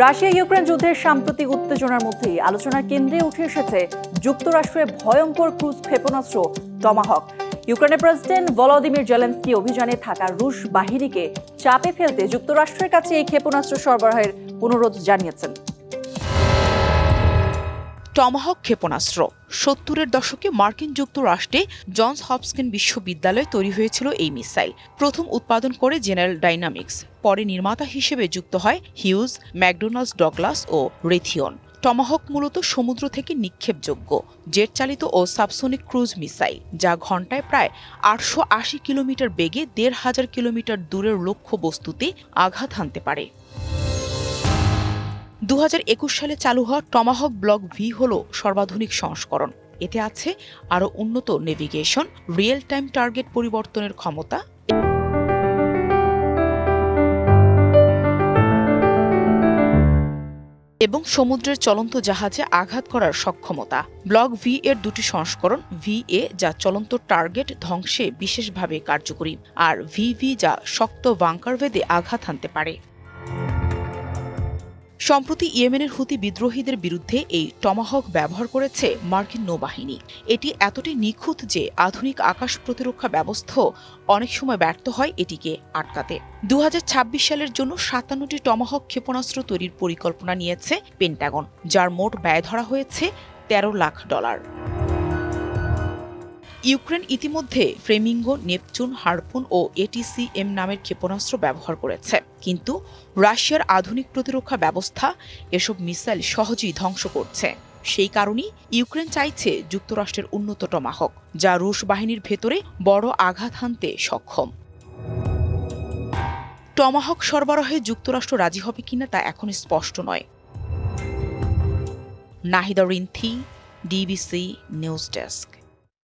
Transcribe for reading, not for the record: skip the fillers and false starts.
Russia Ukraine যুদ্ধের সাম্প্রতিক উত্তেজনার মধ্যেই আলোচনার কেন্দ্রে উঠে এসেছে যুক্তরাষ্ট্রের ভয়ঙ্কর ক্রুজ ক্ষেপণাস্ত্র টমাহক। ইউক্রেনের প্রেসিডেন্ট ভলোদিমির জেলেনস্কি অভিযানে থাকা রুশ বাহিনীকে চাপে ফেলতে যুক্তরাষ্ট্রের কাছে এই ক্ষেপণাস্ত্র সরবরাহের অনুরোধ জানিয়েছেন। টমাহক ক্ষেপণাস্ত্র ৭০-এর দশকে মার্কিন যুক্তরাষ্ট্রে জনস হপকিন্স বিশ্ববিদ্যালয়ে তৈরি হয়েছিল এই মিসাইল। প্রথম উৎপাদন করে জেনারেল ডাইনামিক্স, পরে নির্মাতা হিসেবে যুক্ত হয় হিউজ, ম্যাকডোনাল্ডস ডগলাস ও রেথিয়ন। টমাহক মূলত সমুদ্র থেকে নিক্ষেপযোগ্য জেট চালিত ও সাবসোনিক ক্রুজ মিসাইল, যা ঘণ্টায় প্রায় ৮৮০ কিলোমিটার বেগে ১৫০০ কিলোমিটার দূরের লক্ষ্য বস্তুতে আঘাত হানতে পারে। ২০২১ সালে চালু হওয়া টমাহক ব্লক ভি হল সর্বাধুনিক সংস্করণ। এতে আছে আরও উন্নত নেভিগেশন, রিয়েল টাইম টার্গেট পরিবর্তনের ক্ষমতা এবং সমুদ্রের চলন্ত জাহাজে আঘাত করার সক্ষমতা। ব্লক ভি এর দুটি সংস্করণ, ভি এ যা চলন্ত টার্গেট ধ্বংসে বিশেষভাবে কার্যকরী, আর ভি যা শক্ত বাংকার ভেদে আঘাত হানতে পারে। সম্প্রতি ইয়েমেনের হুতি বিদ্রোহীদের বিরুদ্ধে এই টমাহক ব্যবহার করেছে মার্কিন নৌবাহিনী। এটি এতটাই নিখুঁত যে আধুনিক আকাশ প্রতিরক্ষা ব্যবস্থাও অনেক সময় ব্যর্থ হয় এটিকে আটকাতে। ২০২৬ সালের জন্য ৫৭টি টমাহক ক্ষেপণাস্ত্র তৈরির পরিকল্পনা নিয়েছে পেন্টাগন, যার মোট ব্যয় ধরা হয়েছে $১৩ লাখ। ইউক্রেন ইতিমধ্যে ফ্লেমিঙ্গো, নেপচুন, হারপুন ও এটিসিএম নামের ক্ষেপণাস্ত্র ব্যবহার করেছে, কিন্তু রাশিয়ার আধুনিক প্রতিরক্ষা ব্যবস্থা এসব মিসাইল সহজেই ধ্বংস করছে। সেই কারণেই ইউক্রেন চাইছে যুক্তরাষ্ট্রের উন্নত টমাহক, যা রুশ বাহিনীর ভেতরে বড় আঘাত হানতে সক্ষম। টমাহক সরবরাহে যুক্তরাষ্ট্র রাজি হবে কিনা তা এখন স্পষ্ট নয়। Nahida Rinthi, DBC news desk.